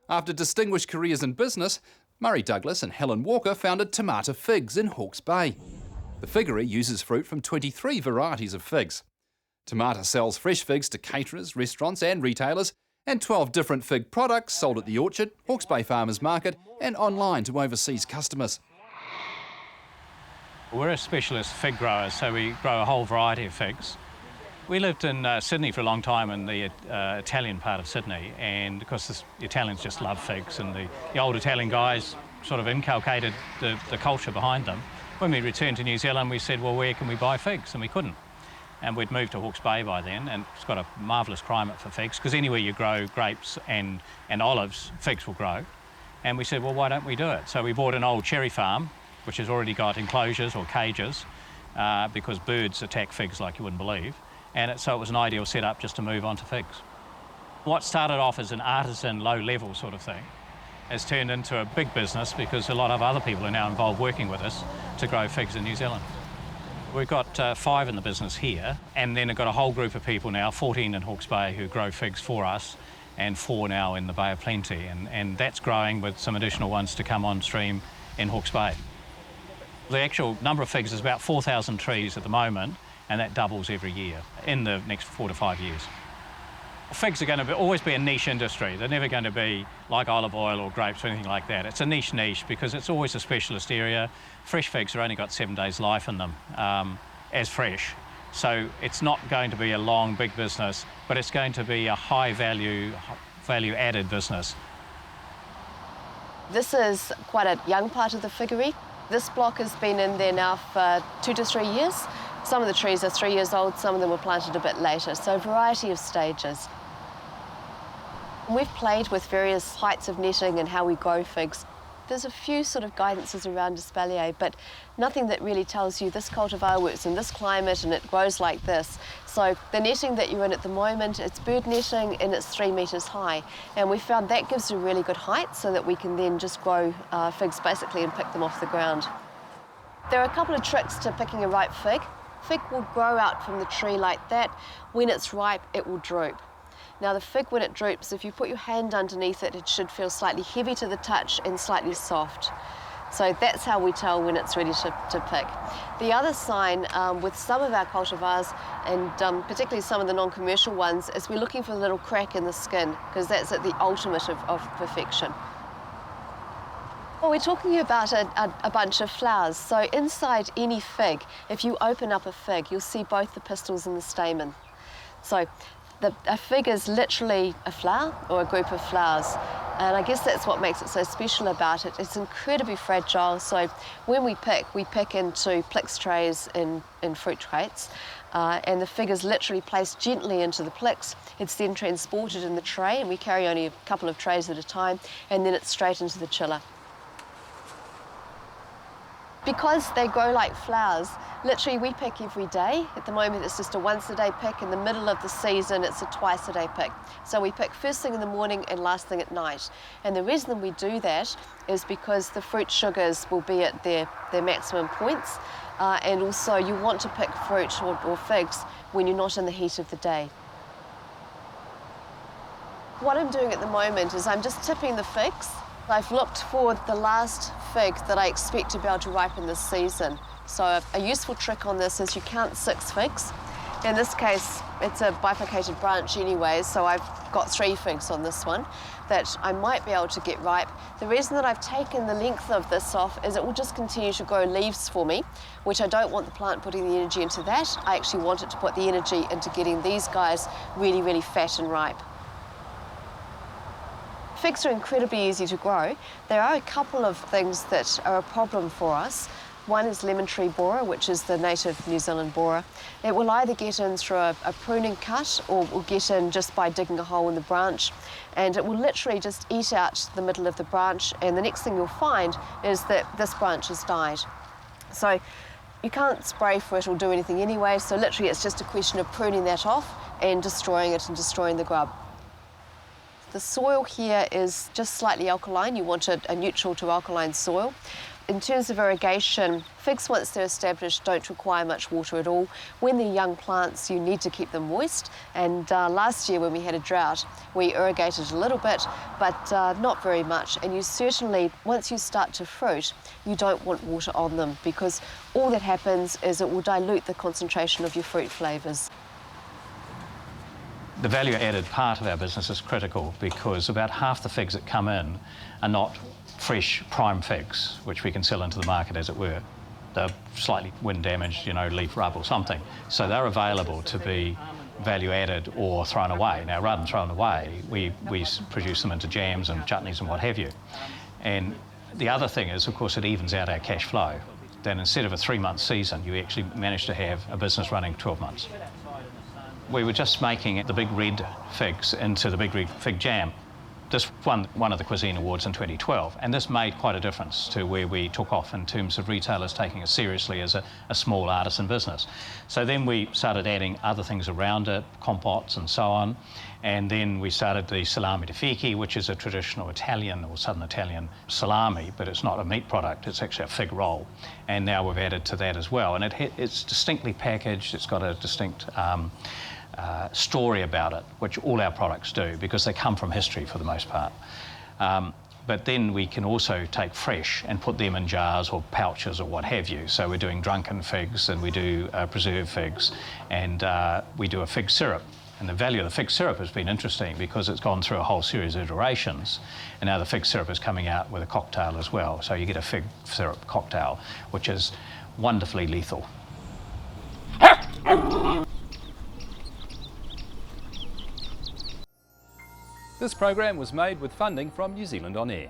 After distinguished careers in business, Murray Douglas and Helen Walker founded Tomato Figs in Hawke's Bay. The figgery uses fruit from 23 varieties of figs. Tomato sells fresh figs to caterers, restaurants and retailers, and 12 different fig products sold at the Orchard, Hawke's Bay Farmers Market and online to overseas customers. We're a specialist fig grower, so we grow a whole variety of figs. We lived in Sydney for a long time, in the Italian part of Sydney, and of course the Italians just love figs, and the old Italian guys sort of inculcated the culture behind them. When we returned to New Zealand, we said, well, where can we buy figs? And we couldn't. And we'd moved to Hawke's Bay by then, and it's got a marvellous climate for figs, because anywhere you grow grapes and olives, figs will grow. And we said, well, why don't we do it? So we bought an old cherry farm, which has already got enclosures or cages, because birds attack figs like you wouldn't believe. And so it was an ideal setup just to move on to figs. What started off as an artisan, low-level sort of thing has turned into a big business, because a lot of other people are now involved working with us to grow figs in New Zealand. We've got 5 in the business here, and then we've got a whole group of people now, 14 in Hawke's Bay, who grow figs for us, and 4 now in the Bay of Plenty. And that's growing, with some additional ones to come on stream in Hawke's Bay. The actual number of figs is about 4,000 trees at the moment, and that doubles every year in the next 4 to 5 years. Figs are going to always be a niche industry. They're never going to be like olive oil or grapes or anything like that. It's a niche because it's always a specialist area. Fresh figs have only got 7 days life in them as fresh. So it's not going to be a long, big business, but it's going to be a high value added business. This is quite a young part of the figgery. This block has been in there now for 2 to 3 years. Some of the trees are 3 years old, some of them were planted a bit later, so a variety of stages. We've played with various heights of netting and how we grow figs. There's a few sort of guidances around espalier, but nothing that really tells you this cultivar works in this climate and it grows like this. So the netting that you're in at the moment, it's bird netting and it's 3 metres high. And we found that gives a really good height so that we can then just grow figs basically and pick them off the ground. There are a couple of tricks to picking a ripe fig. Fig will grow out from the tree like that. When it's ripe, it will droop. Now the fig, when it droops, if you put your hand underneath it, it should feel slightly heavy to the touch and slightly soft. So that's how we tell when it's ready to pick. The other sign with some of our cultivars, and particularly some of the non-commercial ones, is we're looking for a little crack in the skin, because that's at the ultimate of perfection. Well, we're talking about a bunch of flowers. So inside any fig, if you open up a fig, you'll see both the pistils and the stamen. So a fig is literally a flower or a group of flowers. And I guess that's what makes it so special about it. It's incredibly fragile. So when we pick into Plix trays in fruit crates. And the fig is literally placed gently into the Plix. It's then transported in the tray, and we carry only a couple of trays at a time, and then it's straight into the chiller. Because they grow like flowers, literally we pick every day. At the moment it's just a once-a-day pick. In the middle of the season it's a twice-a-day pick. So we pick first thing in the morning and last thing at night. And the reason we do that is because the fruit sugars will be at their maximum points. And also you want to pick fruit or figs when you're not in the heat of the day. What I'm doing at the moment is I'm just tipping the figs. I've looked for the last fig that I expect to be able to ripen this season. So a useful trick on this is you count 6 figs. In this case, it's a bifurcated branch anyway, so I've got 3 figs on this one that I might be able to get ripe. The reason that I've taken the length of this off is it will just continue to grow leaves for me, which I don't want the plant putting the energy into that. I actually want it to put the energy into getting these guys really, really fat and ripe. Figs are incredibly easy to grow. There are a couple of things that are a problem for us. One is lemon tree borer, which is the native New Zealand borer. It will either get in through a pruning cut or will get in just by digging a hole in the branch. And it will literally just eat out the middle of the branch, and the next thing you'll find is that this branch has died. So you can't spray for it or do anything anyway, so literally it's just a question of pruning that off and destroying it and destroying the grub. The soil here is just slightly alkaline. You want a neutral to alkaline soil. In terms of irrigation, figs once they're established don't require much water at all. When they're young plants, you need to keep them moist, and last year when we had a drought, we irrigated a little bit, but not very much. And you certainly, once you start to fruit, you don't want water on them, because all that happens is it will dilute the concentration of your fruit flavours. The value-added part of our business is critical because about half the figs that come in are not fresh prime figs, which we can sell into the market, as it were. They're slightly wind damaged, leaf rub or something. So they're available to be value-added or thrown away. Now, rather than thrown away, we produce them into jams and chutneys and what have you. And the other thing is, of course, it evens out our cash flow. Then instead of a 3-month season, you actually manage to have a business running 12 months. We were just making the Big Red figs into the Big Red Fig Jam. This won one of the Cuisine Awards in 2012, and this made quite a difference to where we took off in terms of retailers taking it seriously as a small artisan business. So then we started adding other things around it, compotes and so on, and then we started the salami di fichi, which is a traditional Italian or Southern Italian salami, but it's not a meat product, it's actually a fig roll. And now we've added to that as well, and it's distinctly packaged, it's got a distinct story about it, which all our products do, because they come from history for the most part. But then we can also take fresh and put them in jars or pouches or what have you. So we're doing drunken figs, and we do preserved figs, and we do a fig syrup. And the value of the fig syrup has been interesting because it's gone through a whole series of iterations, and now the fig syrup is coming out with a cocktail as well. So you get a fig syrup cocktail, which is wonderfully lethal. This program was made with funding from New Zealand On Air.